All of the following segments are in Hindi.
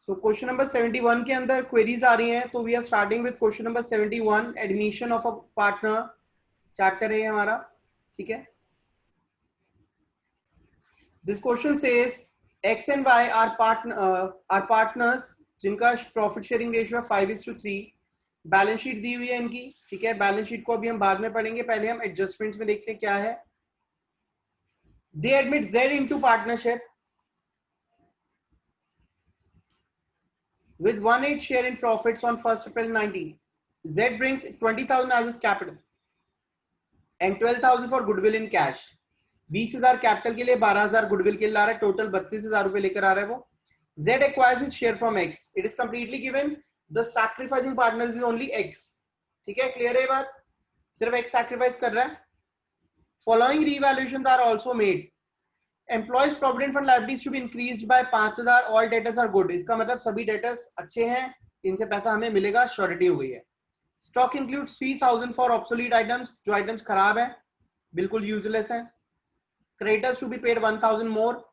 सो क्वेश्चन नंबर 71 के अंदर क्वेरीज आ रही हैं, तो we are starting with question number 71, admission of a partner chapter है हमारा, ठीक है। This question says X and Y are partners जिनका प्रॉफिट शेयरिंग रेशियो है 5:3। बैलेंस शीट दी हुई है इनकी, ठीक है। बैलेंस शीट को अभी हम बाद में पढ़ेंगे, पहले हम एडजस्टमेंट्स में देखते हैं क्या है। दे admit Z into partnership with 1/8 share in profits on 1st April 19. Z brings 20,000 as his capital and 12,000 for goodwill in cash. 20,000 capital के लिए, 12,000 गुडविल के लिए ला रहा है, टोटल 32,000 रुपए लेकर आ रहा है वो। Z acquires his share from X. It is completely given. The sacrificing partner is only X. ठीक है, क्लियर है बात? सिर्फ X सैक्रिफाइस कर रहा है। Following revaluations are also made. Employees provident fund liabilities should be increased by 5,000. All debtors are good. इसका मतलब सभी डेटर्स अच्छे हैं, इनसे पैसा हमें मिलेगा, श्योरिटी हो गई है। Stock includes 3,000 for obsolete items, जो आइटम्स खराब है, बिल्कुल यूजलेस है। क्रेडिटर्स टू बी पेड 1,000 मोर,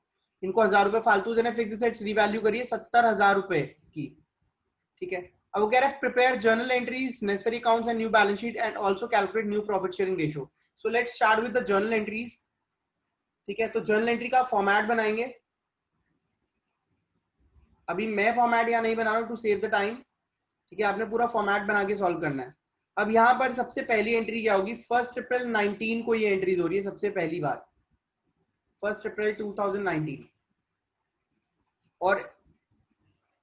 इनको 1,000 रुपए फालतू देने। फिक्स्ड एसेट्स रिवैल्यू करिए 70,000 रुपए की, ठीक है। अब वो कह रहा है prepare journal entries, necessary accounts and new balance sheet and also calculate new profit sharing ratio. So let's start with the journal entries, ठीक है। तो जर्नल एंट्री का फॉर्मेट बनाएंगे। अभी मैं फॉर्मेट या नहीं बना रहा हूं टू सेव द टाइम, ठीक है। आपने पूरा फॉर्मेट बना के सॉल्व करना है। अब यहां पर सबसे पहली एंट्री क्या होगी? 1 अप्रैल 19 को ये एंट्रीज हो रही है सबसे पहली बार, 1 अप्रैल 2019। और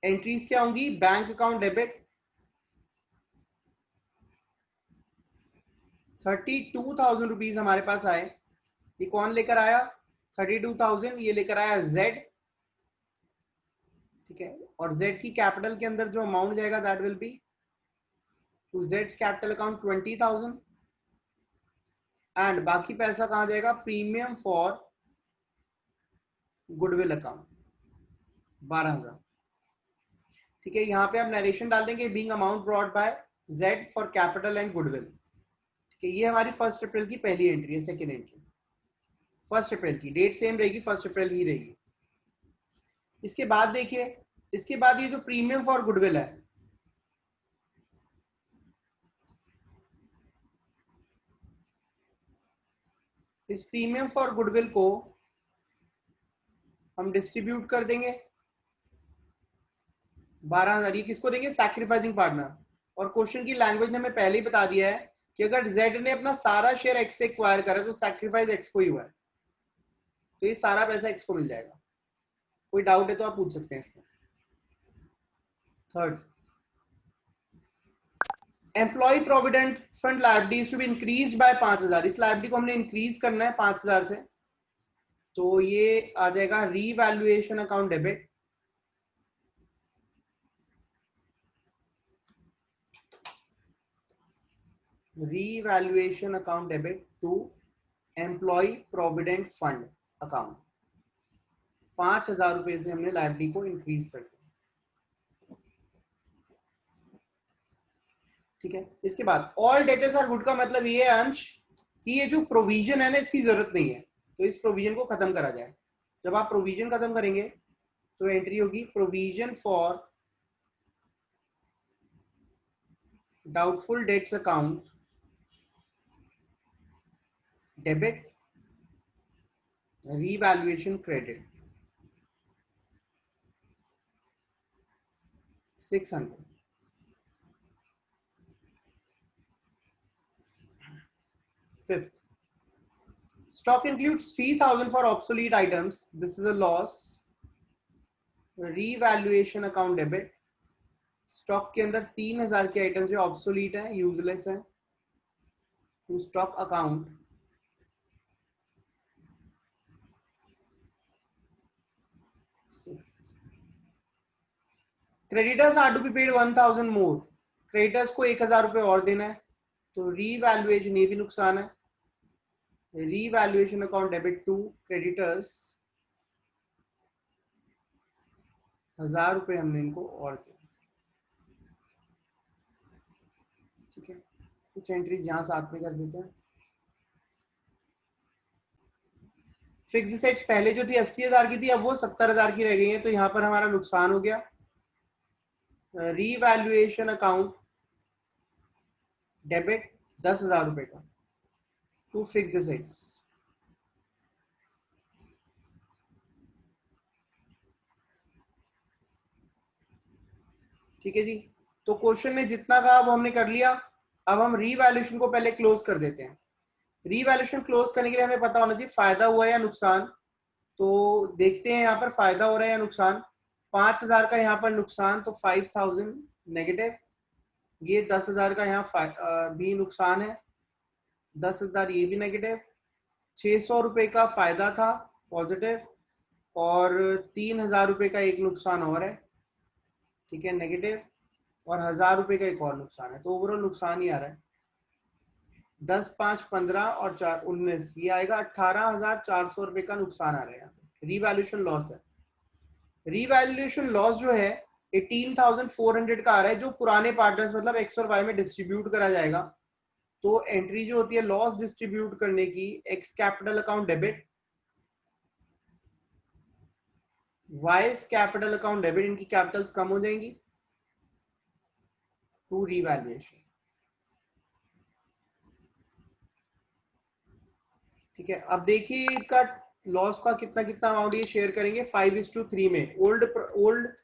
एंट्रीज क्या होंगी? बैंक अकाउंट डेबिट 32,000 रुपीज हमारे पास आए। ये कौन लेकर आया? 32,000 ये लेकर आया जेड, ठीक है। और जेड की कैपिटल के अंदर जो अमाउंट जाएगा दैट विल बी टू जेड्स कैपिटल अकाउंट 20,000। एंड बाकी पैसा कहां जाएगा? प्रीमियम फॉर गुडविल अकाउंट 12,000, ठीक है। यहाँ पे आप नरेशन डाल देंगे being amount brought by Z for capital and goodwill, ठीक है। ये हमारी 1 अप्रैल की पहली एंट्री है। सेकेंड एंट्री 1 अप्रैल की, डेट सेम रहेगी, 1 अप्रैल ही रहेगी। इसके बाद देखिए, इसके बाद ये जो प्रीमियम फॉर गुडविल है, इस प्रीमियम फॉर गुडविल को हम डिस्ट्रीब्यूट कर देंगे 12,000। ये किसको देंगे? Sacrificing partner. और क्वेश्चन की लैंग्वेज ने हमें पहले ही बता दिया है कि अगर जेड ने अपना सारा शेयर एक्स से एक्वायर करा तो सैक्रिफाइस एक्स को ही हुआ है, तो ये सारा पैसा एक्स को मिल जाएगा। कोई डाउट है तो आप पूछ सकते हैं इसमें। Third, employ provident fund liabilities to be increase by 5,000। इस लायबिलिटी को हमने इंक्रीज करना है 5,000 से, तो ये आ जाएगा revaluation account debit, revaluation account debit to employ provident fund account. 5,000 रुपए से हमने लायबिलिटी को इंक्रीज कर दिया, ठीक है। इसके बाद ऑल डेटर्स आर गुड का मतलब ये है अंश कि ये जो प्रोविजन है ना, इसकी जरूरत नहीं है, तो इस प्रोविजन को खत्म करा जाए। जब आप प्रोविजन खत्म करेंगे तो एंट्री होगी provision for doubtful dates account debit revaluation credit 600। Fifth, stock includes 3,000 for obsolete items. This is a loss. Revaluation account debit. Stock के अंदर 3,000 के आइटम जो ऑब्सोलीट है, यूजलेस है, to stock account 6। Creditors are to be paid 1,000 more. Creditors को 1,000 रुपए और देना है, तो रीवैल्यूएशन, ये भी नुकसान है। Revaluation account debit to creditors 1,000 रुपए हमने इनको और दिए, ठीक है। कुछ एंट्रीज यहां साथ में कर देते हैं। फिक्स एसेट्स पहले जो थी 80,000 की थी, अब वो 70,000 की रह गई है, तो यहाँ पर हमारा नुकसान हो गया। रीवैल्यूएशन अकाउंट डेबिट 10,000 रुपए का टू फिक्स एसेट्स। ठीक है जी, तो क्वेश्चन में जितना का अब हमने कर लिया। अब हम रीवैल्यूएशन को पहले क्लोज कर देते हैं। रीवैल्यूएशन क्लोज करने के लिए हमें पता होना चाहिए फायदा हुआ या नुकसान। तो देखते हैं यहाँ पर फायदा हो रहा है या नुकसान। 5,000 का यहाँ पर नुकसान, तो 5,000 नेगेटिव। ये 10,000 का यहाँ भी नुकसान है, 10,000 ये भी नेगेटिव। 600 रुपए का फायदा था पॉजिटिव, और 3,000 रुपए का एक नुकसान और है, ठीक है, नेगेटिव, और 1,000 रुपए का एक और नुकसान है। तो ओवरऑल नुकसान ही आ रहा है। 10, 5, 15 और 4, 19, ये आएगा 18,400 रुपए का नुकसान आ रहा है यहाँ पे। रीवैल्यूएशन लॉस है। रीवैल्यूएशन लॉस जो है 18,400 का आ रहा है, जो पुराने पार्टनर्स मतलब एक्स और वाई में डिस्ट्रीब्यूट करा जाएगा। तो एंट्री जो होती है लॉस डिस्ट्रीब्यूट करने की, x capital account debit, vice capital account debit, इनकी कैपिटल्स कम हो जाएंगी टू रीवैल्यूएशन। ठीक है, अब देखिए इसका लॉस का कितना कितना अमाउंट ये शेयर करेंगे 5:3 में। ओल्ड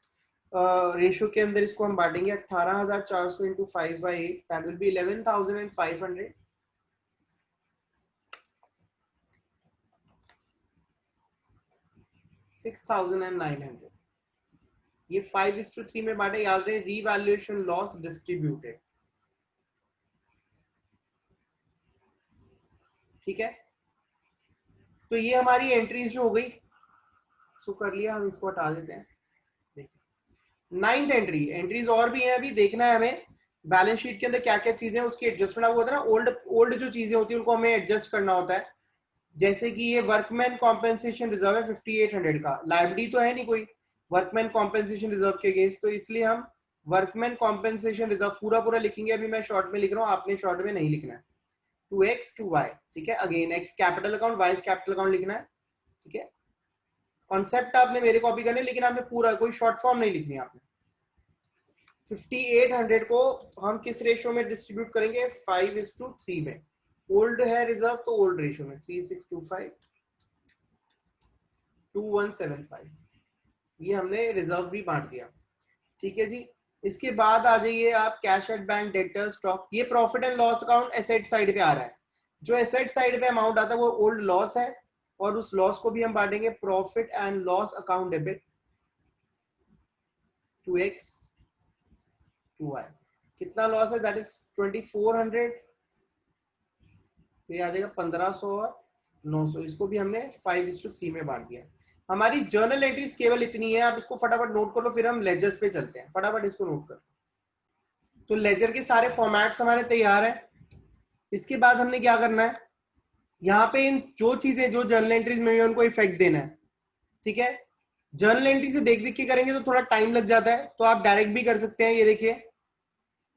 रेशियो के अंदर इसको हम बांटेंगे। 18,400 इंटू 5/8, दैट विल बी 11,500। 6,900। ये 5:3 में बांटे, याद रहे रीवैल्यूएशन लॉस डिस्ट्रीब्यूटेड। ठीक है, तो ये हमारी एंट्रीज जो हो गई, इसको कर लिया, हम इसको हटा देते हैं। देखिए 9th एंट्री, एंट्रीज और भी हैं, अभी देखना है हमें बैलेंस शीट के अंदर क्या क्या चीजें उसकी एडजस्टमेंट। आपको होता है ना, ओल्ड ओल्ड जो चीजें होती है उनको हमें एडजस्ट करना होता है। जैसे कि ये वर्कमैन कॉम्पेंसेशन रिजर्व है 5,800 का, लाइबिलिटी तो है नहीं कोई वर्कमैन कॉम्पेंसेशन रिजर्व के अगेंस्ट, तो इसलिए हम वर्कमैन कॉम्पेंसेशन रिजर्व पूरा पूरा लिखेंगे। अभी मैं शॉर्ट में लिख रहा हूँ, आपने शॉर्ट में नहीं लिखना है। 2x 2y, ठीक है। Again X capital account, Y capital account लिखना है, ठीक है। कॉन्सेप्ट आपने मेरे कॉपी करने, लेकिन आपने पूरा कोई शॉर्ट फॉर्म नहीं लिखनी आपने। 5,800 को हम किस रेशियो में डिस्ट्रीब्यूट करेंगे? 5:3 में। ओल्ड है रिजर्व तो ओल्ड रेशियो में 3,625 2,175, ये हमने रिजर्व भी बांट दिया। ठीक है जी, इसके बाद आ जाइए आप cash at bank, debtor, stock. ये profit and loss account asset side पे आ रहा है। जो एसेट साइड पे अमाउंट आता है वो ओल्ड लॉस है, और उस लॉस को भी हम बांटेंगे profit and loss account debit 2x 2y। कितना लॉस है? दैट इज 2,400, तो ये आ जाएगा 1,500 और 900। इसको भी हमने 5:3 में बांट दिया। हमारी जर्नल एंट्रीज केवल इतनी है, आप इसको फटाफट नोट कर लो, फिर हम लेजर्स पे चलते हैं। फटाफट इसको नोट कर। तो लेजर के सारे फॉर्मेट्स हमारे तैयार है। इसके बाद हमने क्या करना है, यहाँ पे इन जो चीजें जो जर्नल एंट्रीज में उनको इफेक्ट देना है। ठीक है, जर्नल एंट्री से देख देख के करेंगे तो थोड़ा टाइम लग जाता है, तो आप डायरेक्ट भी कर सकते हैं। ये देखिए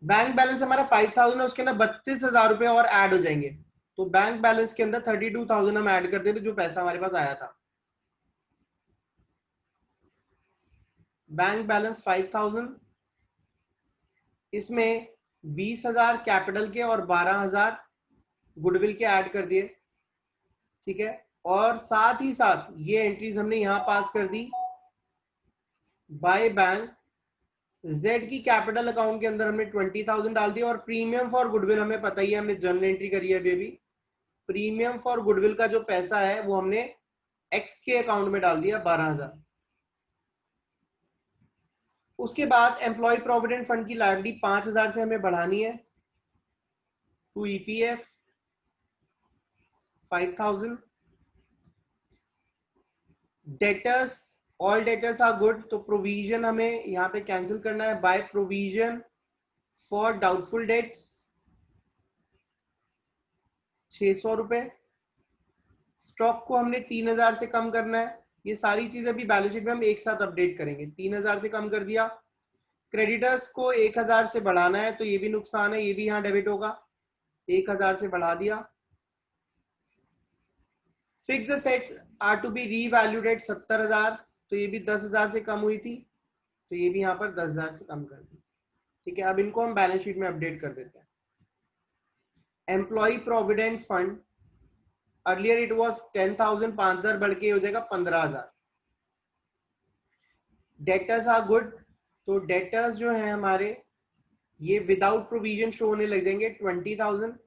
बैंक बैलेंस हमारा 5,000 है, उसके अंदर 32,000 रुपए और ऐड हो जाएंगे। तो बैंक बैलेंस के अंदर 32,000 हम ऐड कर देते, जो पैसा हमारे पास आया था। बैंक बैलेंस 5,000, इसमें 20,000 कैपिटल के और 12,000 गुडविल के ऐड कर दिए। ठीक है, और साथ ही साथ ये एंट्रीज हमने यहां पास कर दी। बाय बैंक जेड की कैपिटल अकाउंट के अंदर हमने 20,000 डाल दिया, और प्रीमियम फॉर गुडविल हमें पता ही है, हमने जर्नल एंट्री करी है अभी। प्रीमियम फॉर गुडविल का जो पैसा है वो हमने एक्स के अकाउंट में डाल दिया 12,000। उसके बाद एम्प्लॉय प्रोविडेंट फंड की लायबिलिटी 5,000 से हमें बढ़ानी है to EPF 5,000। Debtors, all debtors are good, तो प्रोविजन हमें यहाँ पे कैंसिल करना है। By provision for doubtful debts 600 रुपए। स्टॉक को हमने 3,000 से कम करना है। ये सारी चीजें अभी बैलेंस शीट में हम एक साथ अपडेट करेंगे। 3,000 से कम कर दिया। क्रेडिटर्स को 1,000 से बढ़ाना है, तो ये भी नुकसान है, ये भी यहाँ डेबिट होगा। 1,000 से बढ़ा दिया। Fixed assets are to be revalued at 70,000, तो ये भी 10,000 से कम हुई थी, तो ये भी यहाँ पर 10,000 से कम कर दी। ठीक है, अब इनको हम बैलेंस शीट में अपडेट कर देते हैं। Employ provident fund, earlier it was 10,000, 5,000 बढ़ के हो जाएगा 15,000। डेटर्स आर गुड, तो डेटर्स जो है हमारे ये विदाउट प्रोविजन शो होने लग जाएंगे 20,000।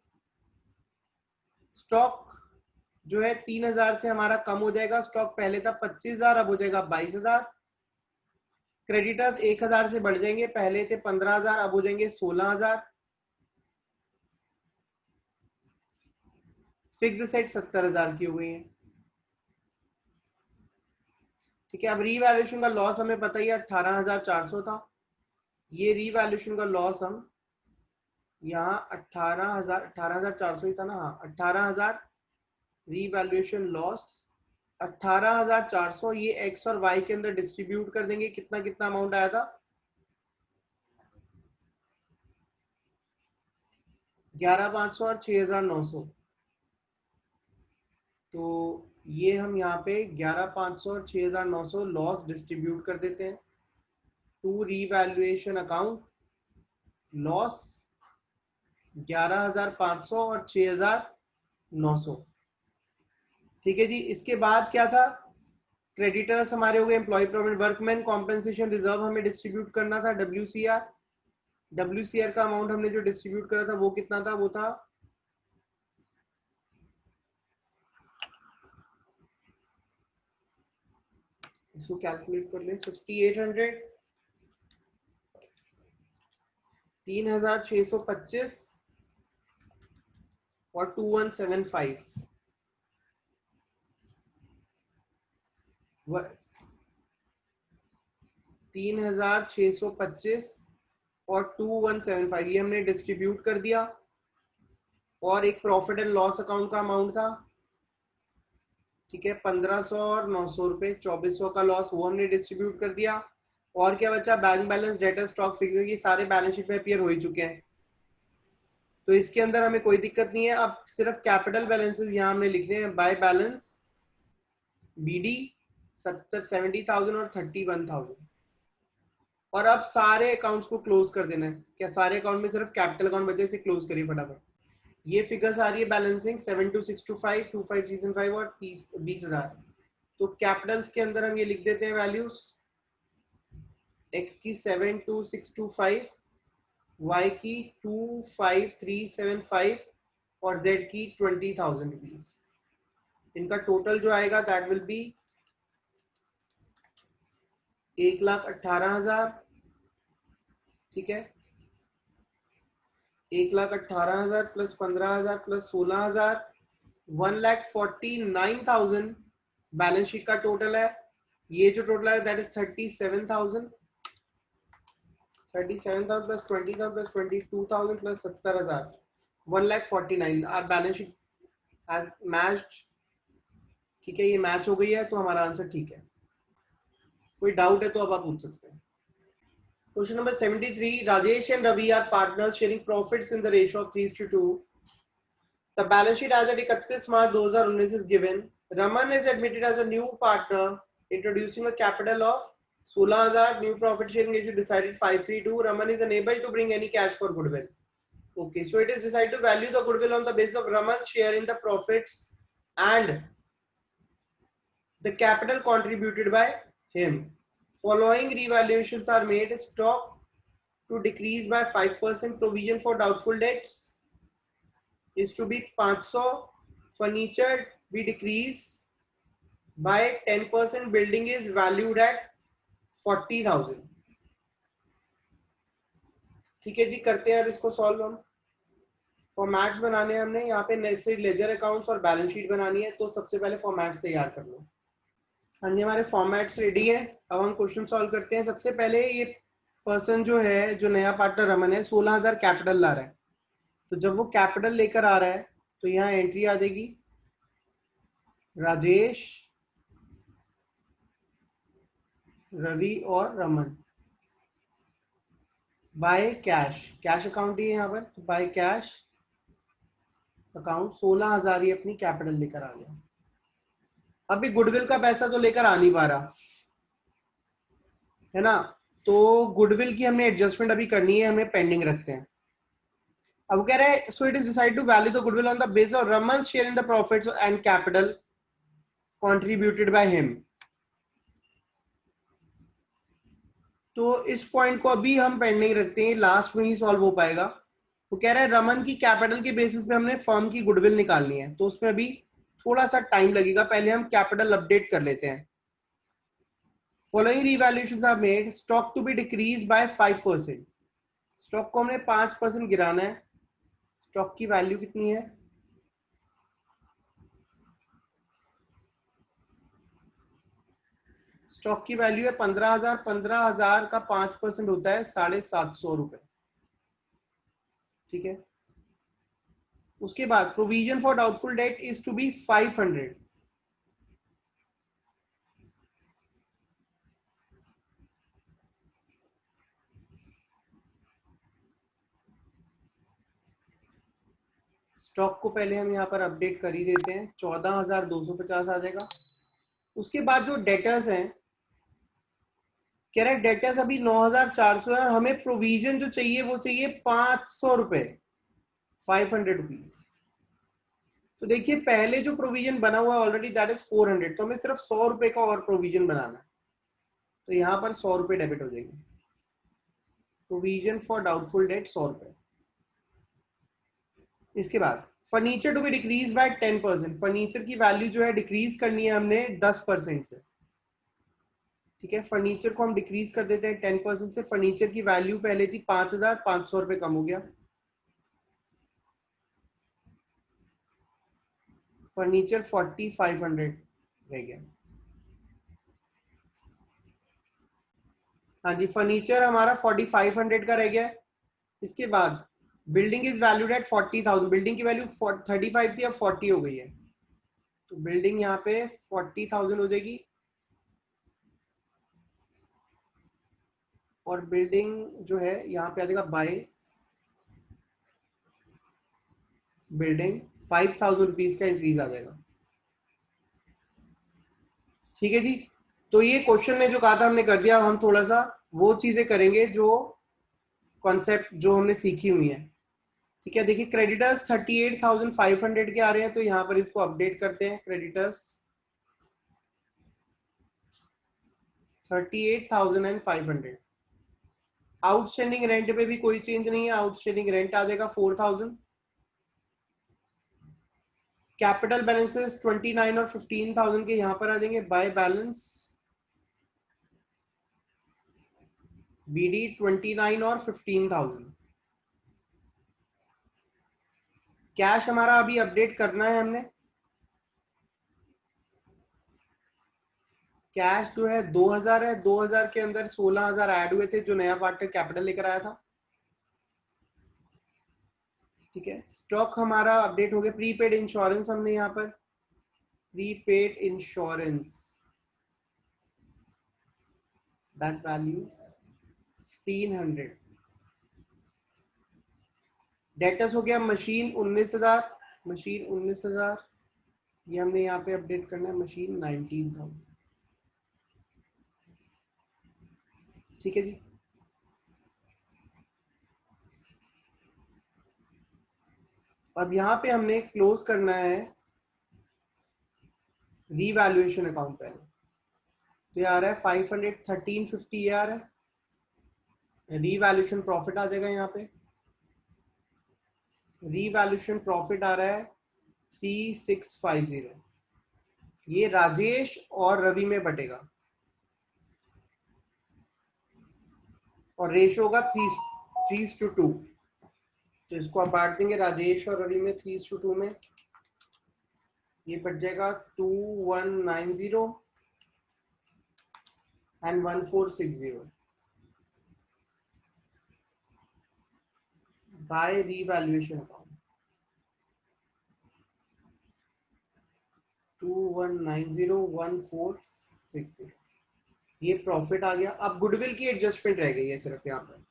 स्टॉक जो है 3,000 से हमारा कम हो जाएगा, स्टॉक पहले था 25,000 अब हो जाएगा 22,000। क्रेडिटर्स 1,000 से बढ़ जाएंगे, पहले थे 15,000 अब हो जाएंगे 16,000। फिक्स सेट 70,000 की हो गई है। ठीक है, अब रीवैल्यूएशन का लॉस हमें पता ही है 18,400 था। ये रीवैल्यूएशन का लॉस हम यहाँ 18,400 ही था ना, हाँ 18,000 रीवैल्यूएशन लॉस 18,400 ये एक्स और वाई के अंदर डिस्ट्रीब्यूट कर देंगे। कितना कितना अमाउंट आया था, 11,500 और 6,900। तो ये हम यहाँ पे 11,500 और 6,900 लॉस डिस्ट्रीब्यूट कर देते हैं टू रीवैल्यूएशन अकाउंट। लॉस 11,500 और 6,900। ठीक है जी, इसके बाद क्या था, क्रेडिटर्स हमारे हो गए employ provident, workman compensation reserve हमें डिस्ट्रीब्यूट करना था WCR। WCR का अमाउंट हमने जो डिस्ट्रीब्यूट करा था वो कितना था, वो था इसको कैलकुलेट कर लें 5,800, 3,625 और 2,175। 3,625 और 2,175 ये हमने डिस्ट्रीब्यूट कर दिया। और एक प्रॉफिट एंड लॉस अकाउंट का अमाउंट था, ठीक है 1,500 और 900 रुपए, 2,400 का लॉस, वो हमने डिस्ट्रीब्यूट कर दिया। और क्या बचा, bank balance, debtor, stock, fix, ये सारे बैलेंस शीट में अपीयर हो ही चुके हैं, तो इसके अंदर हमें कोई दिक्कत नहीं है। अब सिर्फ कैपिटल बैलेंसेस यहाँ हमने लिखने हैं, बाय बैलेंस BD 70,000 और 31,000। और अब सारे अकाउंट्स को क्लोज कर देना है। क्या सारे अकाउंट में सिर्फ कैपिटल अकाउंट बचे, से क्लोज करिए फटाफट। ये फिगर्स आ रही है बैलेंसिंग 7,2,625, 25,305 और 20,000। तो कैपिटल्स के अंदर हम ये लिख देते हैं वैल्यूज, एक्स की 7,2,625, वाई की 2,5,375 और जेड की 20,000 रुपीज। इनका टोटल जो आएगा दैट विल बी 1,18,000। ठीक है, 1,18,000 प्लस 15,000 प्लस 16,000, 1,49,000 बैलेंस शीट का टोटल है। ये जो टोटल है that is 37,000। 37,000 plus 20,000 plus 22,000 plus 70,000, 1,49,000। Our balance sheet has matched. ठीक है, ये मैच हो गई है तो हमारा आंसर ठीक है। कोई डाउट है तो अब आप पूछ सकते हैं। Question number 73. Rajesh and Ravi are partners sharing profits in the ratio of 3:2. The balance sheet as at 31 March 2019 is given. Raman is admitted as a new partner, introducing a capital of 16,000. New profit sharing ratio decided 5:3:2. Raman is unable to bring any cash for goodwill. Okay, so it is decided to value the goodwill on the basis of Raman's share in the profits and the capital contributed by him. Following revaluations are made. Stock to decrease by 5%, provision for doubtful debts is to be 500, furniture we decrease by 10%, building is valued at 40,000। ठीक है जी, करते हैं अब इसको सॉल्व। हम फॉर्मेट्स बनाने हैं हमने यहाँ पे, नेसेसरी लेजर अकाउंट्स और बैलेंस शीट बनानी है, तो सबसे पहले फॉर्मेट्स तैयार कर लो। हाँ जी, हमारे फॉर्मेट्स रेडी है। अब हम क्वेश्चन सॉल्व करते हैं। सबसे पहले ये पर्सन जो है, जो नया पार्टनर रमन है, 16,000 कैपिटल ला रहा है। तो जब वो कैपिटल लेकर आ रहा है तो यहाँ एंट्री आ जाएगी राजेश, रवि और Raman by cash. Cash account ही है यहाँ पर, तो बाय कैश अकाउंट 16,000 ही अपनी कैपिटल लेकर आ गया। अभी गुडविल का पैसा तो लेकर आ नहीं पा रहा है ना, तो गुडविल की हमने एडजस्टमेंट अभी करनी है, हमें पेंडिंग रखते हैं। अब कह रहा है so it is decide to value the goodwill on the base of Raman share in the profits and capital contributed by him. तो इस पॉइंट को अभी हम पेंडिंग रखते हैं, लास्ट में ही सॉल्व हो पाएगा। वो कह रहा है रमन की कैपिटल के बेसिस पे हमने फर्म की गुडविल निकालनी है, तो उसमें अभी थोड़ा सा टाइम लगेगा, पहले हम कैपिटल अपडेट कर लेते हैं। Following revaluations are made, stock to be decrease by 5%। Stock को हमने 5% गिराना है। स्टॉक की वैल्यू कितनी है? स्टॉक की वैल्यू है 15,000। 15,000 का 5% होता है 750 रुपए। ठीक है। उसके बाद provision for doubtful debt is to be 500। Stock को पहले हम यहाँ पर अपडेट कर ही देते हैं, 14,250 आ जाएगा। उसके बाद जो डेटर्स हैं, कह रहे डेटर्स अभी 9,400 है और हमें प्रोविजन जो चाहिए वो चाहिए 500 रुपए, 500 रुपीज। तो देखिए पहले जो प्रोविजन बना हुआ है ऑलरेडी दैट इज 400, तो हमें सिर्फ 100 रुपए का और प्रोविजन बनाना है। तो यहाँ पर 100 रुपए डेबिट हो जाएंगे। प्रोविजन फॉर डाउटफुल डेट 100 रुपए। इसके बाद furniture to be decrease by 10%। Furniture की वैल्यू जो है डिक्रीज करनी है हमने 10% से। ठीक है, फर्नीचर को हम डिक्रीज कर देते हैं 10% से। फर्नीचर की वैल्यू पहले थी 5,500 रुपए, कम हो गया। फर्नीचर 4,500 रह गया। हाँ जी, फर्नीचर हमारा 4,500 का रह गया। इसके बाद building is valued at 40,000। Building की वैल्यू 35 थी, अब 40 हो गई है, तो बिल्डिंग यहाँ पे 40,000 हो जाएगी। और बिल्डिंग जो है यहाँ पे आ जाएगा बाय बिल्डिंग, 5,000 रुपीज का इंक्रीज आ जाएगा। ठीक है जी। तो ये क्वेश्चन ने जो कहा था हमने कर दिया। हम थोड़ा सा वो चीजें करेंगे जो कॉन्सेप्ट जो हमने सीखी हुई है। ठीक है, देखिए क्रेडिटर्स 38,500 के आ रहे हैं, तो यहाँ पर इसको अपडेट करते हैं। क्रेडिटर्स 38,500। आउटस्टैंडिंग रेंट पे भी कोई चेंज नहीं है, आउटस्टैंडिंग रेंट आ जाएगा 4,000। कैपिटल बैलेंसेस 29 और 15,000 के यहाँ पर आ जाएंगे बाय बैलेंस बीडी 29 और 15,000। कैश हमारा अभी अपडेट करना है हमने। कैश जो है 2,000 है, 2,000 के अंदर 16,000 ऐड हुए थे जो नया पार्टनर कैपिटल लेकर आया था। ठीक है, स्टॉक हमारा अपडेट हो गया। प्रीपेड इंश्योरेंस हमने यहाँ पर prepaid insurance that value 1,500। Debtors हो गया मशीन 19,000। मशीन 19,000 ये हमने यहाँ पे अपडेट करना है। मशीन 19,000। ठीक है जी। अब यहाँ पे हमने क्लोज करना है रीवैल्यूएशन अकाउंट पहले। तो ये आ रहा है 500, 1350 ये आ रहा है। रीवैल्यूएशन प्रॉफिट आ जाएगा यहाँ पे। रीवैल्यूएशन प्रॉफिट आ रहा है 3,650। ये राजेश और रवि में बटेगा और रेशो होगा 3:2। तो इसको आप बांट देंगे राजेश और रवि में 3:2 में। ये बच जाएगा 2,190 एंड 1,460 बाय रीवैल्यूएशन अकाउंट। 2,190 1,460 ये प्रॉफिट आ गया। अब गुडविल की एडजस्टमेंट रह गई है सिर्फ यहाँ पर।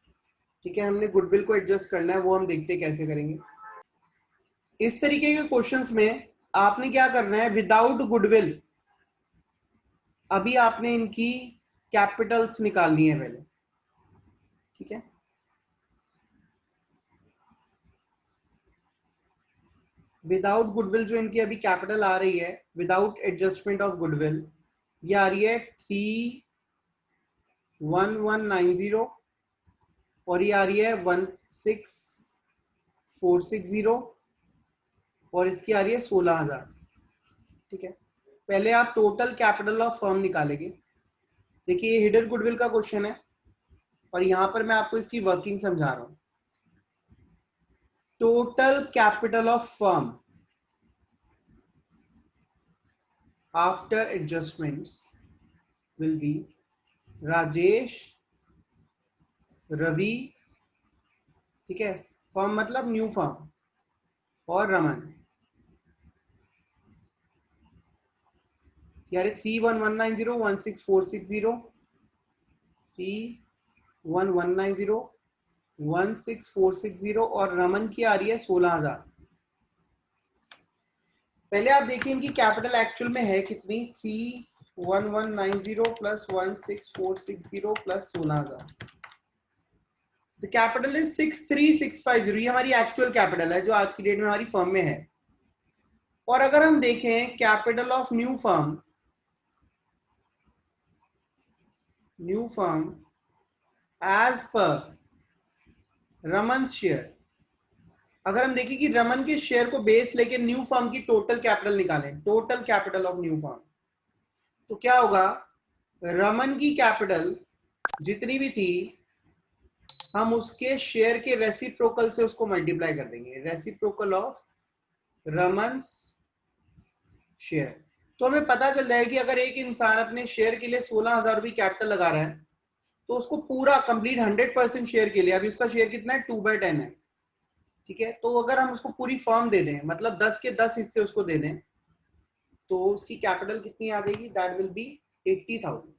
ठीक है, हमने गुडविल को एडजस्ट करना है, वो हम देखते हैं कैसे करेंगे। इस तरीके के क्वेश्चंस में आपने क्या करना है, विदाउट गुडविल अभी आपने इनकी कैपिटल्स निकालनी है पहले। ठीक है, विदाउट गुडविल जो इनकी अभी कैपिटल आ रही है विदाउट एडजस्टमेंट ऑफ गुडविल, ये आ रही है 31190 और ये आ रही है 16460 और इसकी आ रही है 16,000। ठीक है, पहले आप टोटल कैपिटल ऑफ फर्म निकालेंगे। देखिए ये हिडन गुडविल का क्वेश्चन है और यहां पर मैं आपको इसकी वर्किंग समझा रहा हूं। Total capital of firm after adjustments will be Rajesh, Ravi, ठीक है, फर्म मतलब न्यू फर्म, और रमन। यार 31190 16460, 31190 16460 और रमन की आ रही है 16,000। पहले आप देखिए इनकी कैपिटल एक्चुअल में है कितनी, 31190 plus 16460 plus 16,000। The capital is 63650। ये हमारी एक्चुअल कैपिटल है जो आज की डेट में हमारी फर्म में है। और अगर हम देखें capital of new firm as per Raman share, अगर हम देखें कि रमन के शेयर को बेस लेके न्यू फर्म की टोटल कैपिटल निकालें, total capital of new firm, तो क्या होगा, रमन की कैपिटल जितनी भी थी हम उसके शेयर के रेसिप्रोकल से उसको मल्टीप्लाई कर देंगे, रेसिप्रोकल ऑफ रमन शेयर। तो हमें पता चल जाएगा कि अगर एक इंसान अपने शेयर के लिए 16,000 रुपये कैपिटल लगा रहा है तो उसको पूरा कंप्लीट 100% शेयर के लिए, अभी उसका शेयर कितना है 2/10 है। ठीक है, तो अगर हम उसको पूरी फर्म दे दें, मतलब 10 के 10 हिस्से उसको दे दें, तो उसकी कैपिटल कितनी आ जाएगी, दैट विल बी 80,000।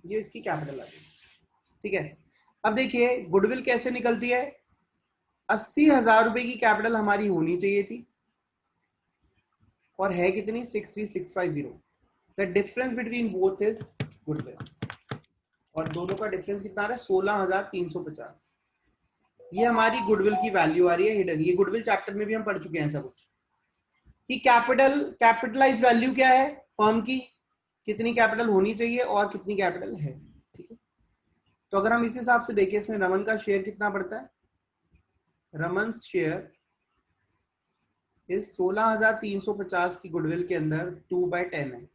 ये इसकी कैपिटल आ जाएगी। ठीक है, अब देखिए गुडविल कैसे निकलती है। 80,000 रुपए की कैपिटल हमारी होनी चाहिए थी और है कितनी, 63650। The difference between both is goodwill, और दोनों का डिफरेंस कितना आ रहा है, 16,350। ये हमारी गुडविल की वैल्यू आ रही है हिडन। ये गुडविल चैप्टर में भी हम पढ़ चुके हैं ऐसा कुछ कि कैपिटलाइज वैल्यू क्या है फर्म की, कितनी कैपिटल होनी चाहिए और कितनी कैपिटल है। ठीक है, तो अगर हम इस हिसाब से देखें इसमें रमन का शेयर कितना पड़ता है, रमन शेयर इस 16,350 की गुडविल के अंदर 2/10 है,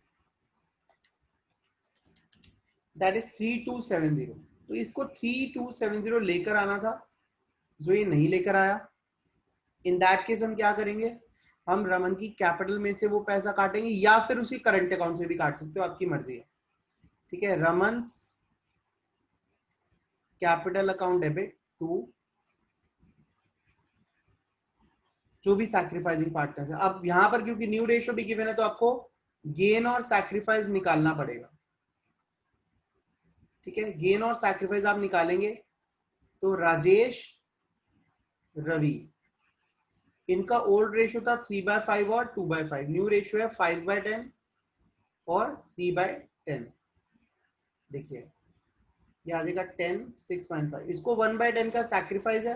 दैट इज 3270। तो इसको 3270 लेकर आना था, जो ये नहीं लेकर आया। इन दैट केस हम क्या करेंगे, हम रमन की कैपिटल में से वो पैसा काटेंगे या फिर उसकी करंट अकाउंट से भी काट सकते हो, आपकी मर्जी है। ठीक है, Raman capital account debit to जो भी सैक्रिफाइसिंग पार्टनर्स है। अब यहां पर क्योंकि न्यू रेशियो भी गिवन है तो आपको गेन और सैक्रिफाइस निकालना पड़ेगा। ठीक है, गेन और सैक्रिफाइस आप निकालेंगे तो राजेश, रवि, इनका ओल्ड रेशियो था 3/5 और 2/5, न्यू रेशियो है 5/10 और 3/10। देखिए ये आ जाएगा 10 6.5, इसको 1/10 का सैक्रिफाइस है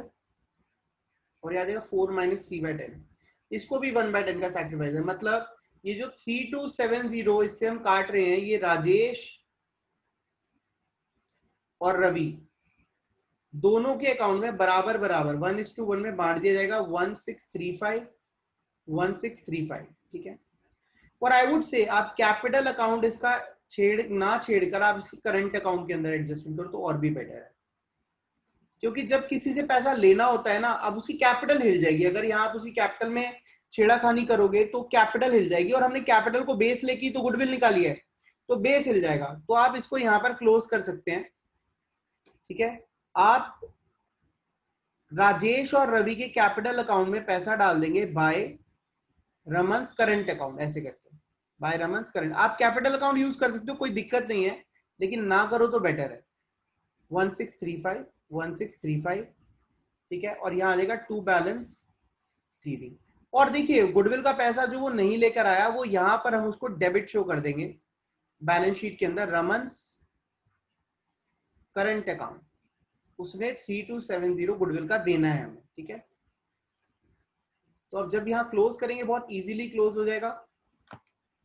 और ये आ जाएगा 4 - 3/10, इसको भी 1/10 का सैक्रिफाइस है। मतलब ये जो 3270 इससे हम काट रहे हैं, ये राजेश और रवि दोनों के अकाउंट में बराबर बराबर 1:1 में बांट दिया जाएगा, 1635। ठीक है, और आई वुड से आप कैपिटल अकाउंट इसका छेड़कर आप इसकी करंट अकाउंट के अंदर एडजस्टमेंट करो तो और भी बेटर है, क्योंकि जब किसी से पैसा लेना होता है ना, अब उसकी कैपिटल हिल जाएगी। अगर यहाँ आप उसकी कैपिटल में छेड़ाखानी करोगे तो कैपिटल हिल जाएगी, और हमने कैपिटल को बेस लेके तो गुडविल निकाली है तो बेस हिल जाएगा। तो आप इसको यहाँ पर क्लोज कर सकते हैं। ठीक है, आप राजेश और रवि के कैपिटल अकाउंट में पैसा डाल देंगे बाय रमन्स करंट अकाउंट, ऐसे करके बाय रमन्स करंट। आप कैपिटल अकाउंट यूज कर सकते हो, कोई दिक्कत नहीं है, लेकिन ना करो तो बेटर है। 1635 ठीक है, और यहाँ आ जाएगा टू बैलेंस सीडी। और देखिए गुडविल का पैसा जो वो नहीं लेकर आया, वो यहाँ पर हम उसको डेबिट शो कर देंगे बैलेंस शीट के अंदर, रमन्स करंट अकाउंट, उसने 3270 गुडविल का देना है हमें, ठीक है। तो अब जब यहाँ क्लोज करेंगे बहुत इजीली क्लोज हो जाएगा।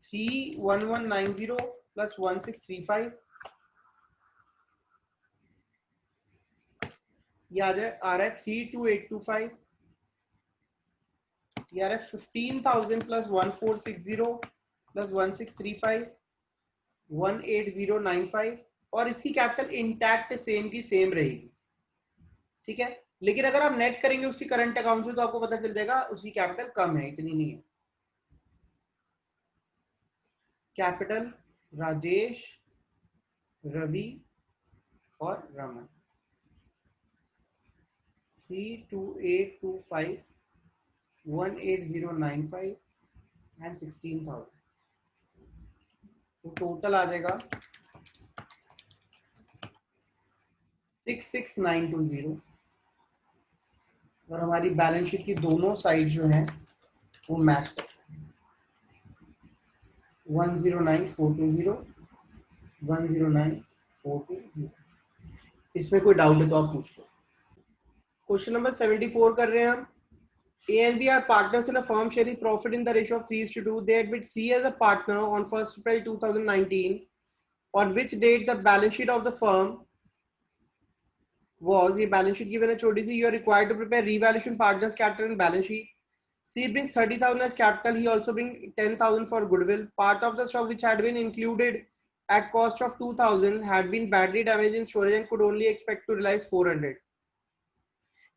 31190 प्लस 1635, ये आ रहा है 32825, ये आ रहा है 15,000 प्लस 1460 प्लस 1635 18095, और इसकी कैपिटल इंटैक्ट सेम की सेम रहेगी, ठीक है। लेकिन अगर आप नेट करेंगे उसकी करंट अकाउंट से तो आपको पता चल जाएगा उसकी कैपिटल कम है, इतनी नहीं है। कैपिटल राजेश, रवि और रमन, 32825 18095 एंड 16,000, तो टोटल आ जाएगा 66920। और हमारी बैलेंस शीट की दोनों साइड जो है वो मैच करते हैं, 109420 109420। इसमें कोई डाउट है तो आप पूछ लो। क्वेश्चन नंबर 74 कर रहे हैं हम। A and B are partners in a firm sharing profit in the ratio of 3:2. They admit C as a partner on 1st April 2019, on which date the balance sheet of the firm was, ये balance sheet given है छोटी सी, you are required to prepare revaluation partners capital and balance sheet. C brings 30,000 as capital. He also brings 10,000 for goodwill. Part of the stock which had been included at cost of 2,000 had been badly damaged in storage and could only expect to realize 400.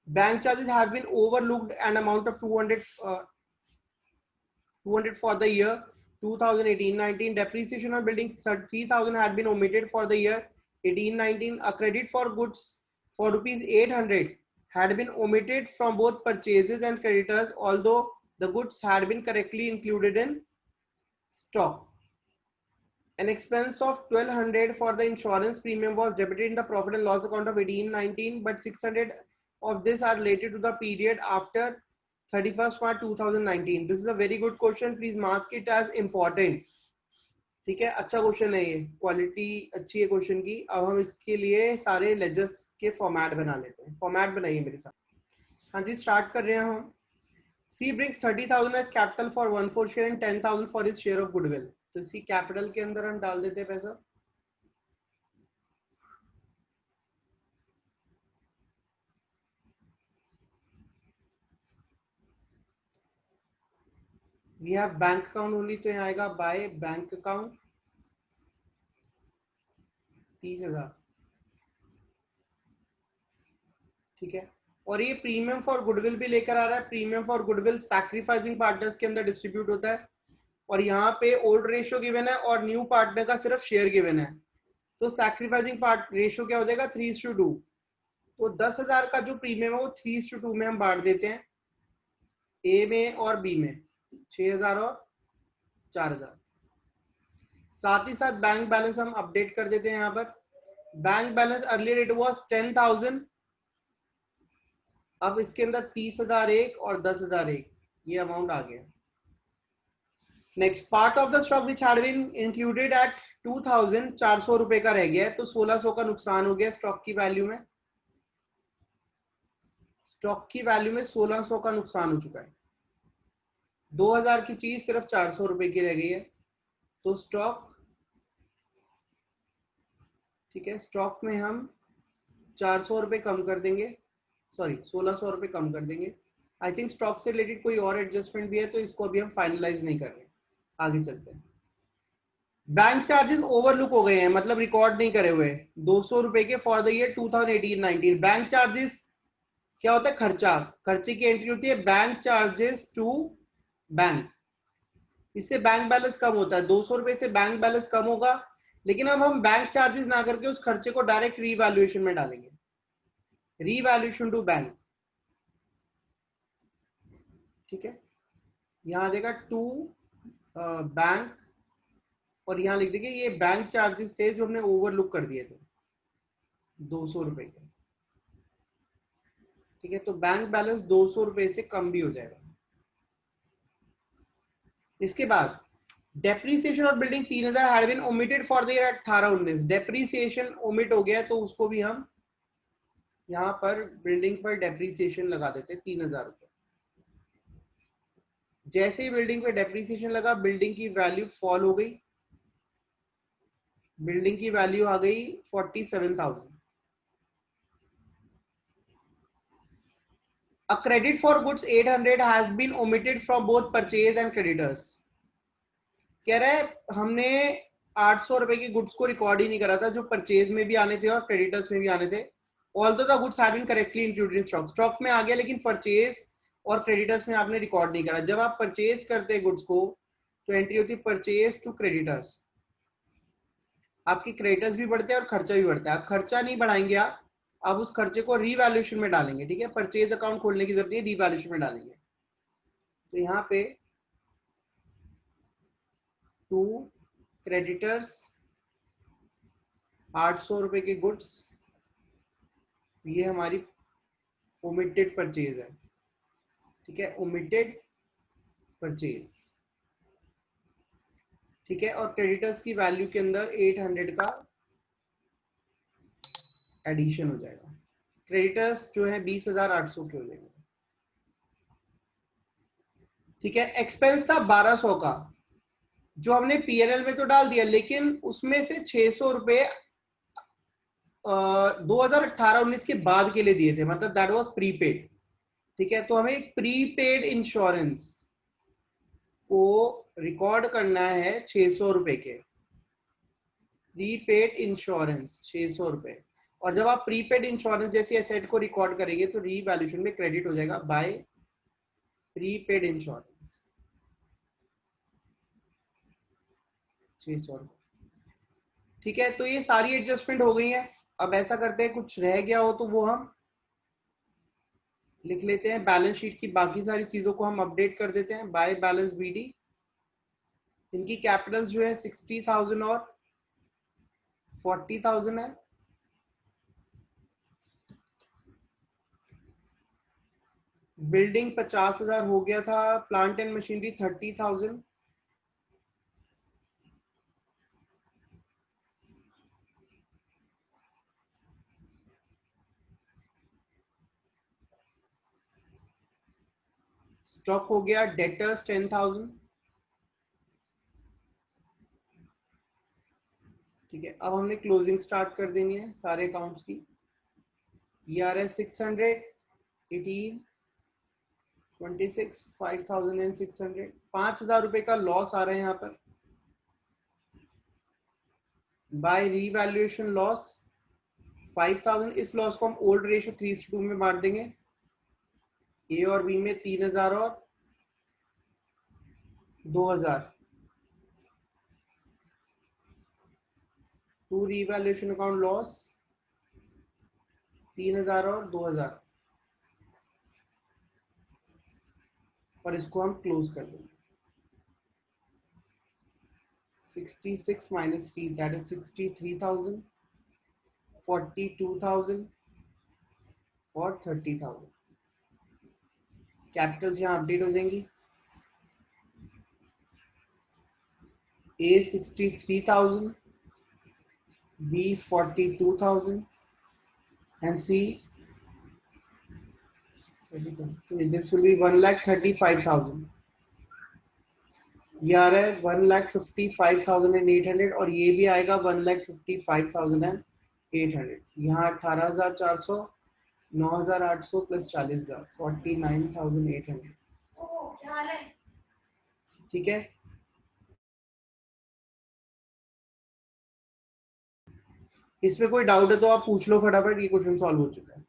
Bank charges have been overlooked an amount of 200 for the year 2018-19. Depreciation on building 3,000 had been omitted for the year 18-19. A credit for goods for rupees 800 had been omitted from both purchases and creditors, although the goods had been correctly included in stock. An expense of 1,200 for the insurance premium was debited in the profit and loss account of 18-19, but 600 of this are related to the period after 31st March 2019. This is a very good question. Please mark it as important. ठीक है, अच्छा क्वेश्चन है ये, क्वालिटी अच्छी है क्वेश्चन की। अब हम इसके लिए सारे लेजर्स के फॉर्मेट बना लेते हैं। फॉर्मेट बनाइए मेरे साथ। हाँ जी, स्टार्ट कर रहे हैं हम। C brings 30,000 as capital for 1/4 share and 10,000 for his share of goodwill. तो इसकी कैपिटल के अंदर हम डाल देते हैं पैसा। We have bank account only, तो यहाँ आएगा बाय बैंक अकाउंट 30,000, ठीक है। और ये प्रीमियम फॉर गुडविल भी लेकर आ रहा है। Premium for goodwill sacrificing partners के अंदर डिस्ट्रीब्यूट होता है, और यहाँ पे ओल्ड रेशियो गिवन है और न्यू पार्टनर का सिर्फ शेयर गिवन है। तो सैक्रिफाइसिंग पार्ट रेशियो क्या हो जाएगा, 3:2। तो 10,000 का जो प्रीमियम है वो 3:2 में हम बांट देते हैं, ए में और बी में, 6,000 और 4,000। साथ ही साथ बैंक बैलेंस हम अपडेट कर देते हैं यहाँ पर। Bank balance earlier it was 10,000, अब इसके अंदर 30,000 एक और 10,000 एक, ये अमाउंट आ गया। Next, part of the stock which had been included at 2,000, 400 रुपए का रह गया है, तो 1,600 का नुकसान हो गया स्टॉक की वैल्यू में। स्टॉक की वैल्यू में 1,600 का नुकसान हो चुका है। 2,000 की चीज सिर्फ 400 रुपए की रह गई है, तो स्टॉक, ठीक है, स्टॉक में हम 400 रुपए कम कर देंगे, सॉरी 1,600 रुपए कम कर देंगे। आई थिंक स्टॉक से रिलेटेड कोई और एडजस्टमेंट भी है, तो इसको अभी हम फाइनलाइज नहीं कर रहे, आगे चलते हैं। बैंक चार्जेस ओवरलुक हो गए हैं, मतलब रिकॉर्ड नहीं करे हुए, 200 रुपए के for the year 2018-19। Bank charges क्या होता है, खर्चा, खर्चे की एंट्री होती है बैंक चार्जेस टू बैंक। इससे बैंक बैलेंस कम होता है, 200 रुपए से बैंक बैलेंस कम होगा, लेकिन अब हम बैंक चार्जेस ना करके उस खर्चे को डायरेक्ट रीवैल्यूएशन में डालेंगे, रीवैल्यूएशन टू बैंक, ठीक है। यहां आ जाएगा टू बैंक, और यहां लिख देंगे ये बैंक चार्जेस थे जो हमने ओवरलुक कर दिए थे, 200 रुपए के, ठीक है। तो बैंक बैलेंस 200 रुपए से कम भी हो जाएगा। इसके बाद डेप्रीसिएशन और building 3000 had been omitted for the year 18-19। Depreciation omit हो गया है तो उसको भी हम यहाँ पर बिल्डिंग पर डेप्रीसिएशन लगा देते हैं 3000 रुपये। जैसे ही बिल्डिंग पे डेप्रीसिएशन लगा बिल्डिंग की वैल्यू फॉल हो गई, बिल्डिंग की वैल्यू आ गई 47,000। A credit for goods 800 has been omitted from both purchase and creditors। कह रहा है हमने 800 रुपए की गुड्स को रिकॉर्ड ही नहीं करा था जो परचेज में भी आने थे और क्रेडिटर्स में भी आने थे। Although the goods have been correctly included in stock, stock में आ गया लेकिन परचेज और क्रेडिटर्स में आपने रिकॉर्ड नहीं करा। जब आप परचेज करते हैं गुड्स को तो एंट्री होती है परचेज टू क्रेडिटर्स, आपकी क्रेडिटर्स भी बढ़ते हैं और खर्चा भी बढ़ता है। आप खर्चा नहीं बढ़ाएंगे, आप उस खर्चे को रीवैल्यूएशन में डालेंगे, ठीक है। परचेज अकाउंट खोलने की जरूरत नहीं है, रीवैल्यूएशन में डालेंगे। तो यहाँ पे टू क्रेडिटर्स 800 रुपए के गुड्स, ये हमारी ओमिटेड परचेज है, ठीक है, ओमिटेड परचेज, ठीक है। और क्रेडिटर्स की वैल्यू के अंदर 800 का एडिशन हो जाएगा। क्रेडिटर्स जो है 20,800 के हो जाएंगे, ठीक है। एक्सपेंस था 1200 का जो हमने पीएनएल में तो डाल दिया, लेकिन उसमें से 600 रुपए 2018-19 के बाद के लिए दिए थे, मतलब दैट वाज प्रीपेड, ठीक है। तो हमें एक प्रीपेड इंश्योरेंस को रिकॉर्ड करना है 600 रुपए के, प्रीपेड इंश्योरेंस 600 रुपए। और जब आप प्रीपेड इंश्योरेंस जैसी एसेट को रिकॉर्ड करेंगे तो रीवैल्यूएशन में क्रेडिट हो जाएगा बाय प्रीपेड इंश्योरेंस 600 रुपए, ठीक है। तो ये सारी एडजस्टमेंट हो गई है। अब ऐसा करते हैं कुछ रह गया हो तो वो हम लिख लेते हैं। बैलेंस शीट की बाकी सारी चीजों को हम अपडेट कर देते हैं बाय बैलेंस बीडी। इनकी कैपिटल जो है 60,000 और 40,000 है। बिल्डिंग 50,000 हो गया था, प्लांट एंड मशीनरी 30,000, स्टॉक हो गया डेटर्स 10,000, ठीक है। अब हमने क्लोजिंग स्टार्ट कर देनी है सारे अकाउंट्स की। ERS 600, 18, 26, 5,600, 5,000 रुपए का लॉस आ रहा है यहाँ पर बाय रीवैल्यूएशन लॉस 5,000। इस लॉस को हम ओल्ड रेशियो 3:2 में बांट देंगे। ए और बी में 3,000 और 2,000, टू रीवैल्यूएशन अकाउंट लॉस 3,000 और 2,000, और इसको हम क्लोज कर देंगे। 66 minus 3 that is 63,000, 42,000 और 30,000। कैपिटल्स यहाँ अपडेट हो जाएंगी। A 63,000, B 42,000 and C, so this will be 1,35,000। ये आ रहा है 1,55,800 और ये भी आएगा 1,55,800। यहाँ 18,400, 9,800 प्लस 40,000, 49,800, ठीक है। इसमें कोई डाउट है तो आप पूछ लो फटाफट, ये क्वेश्चन सॉल्व हो चुका है।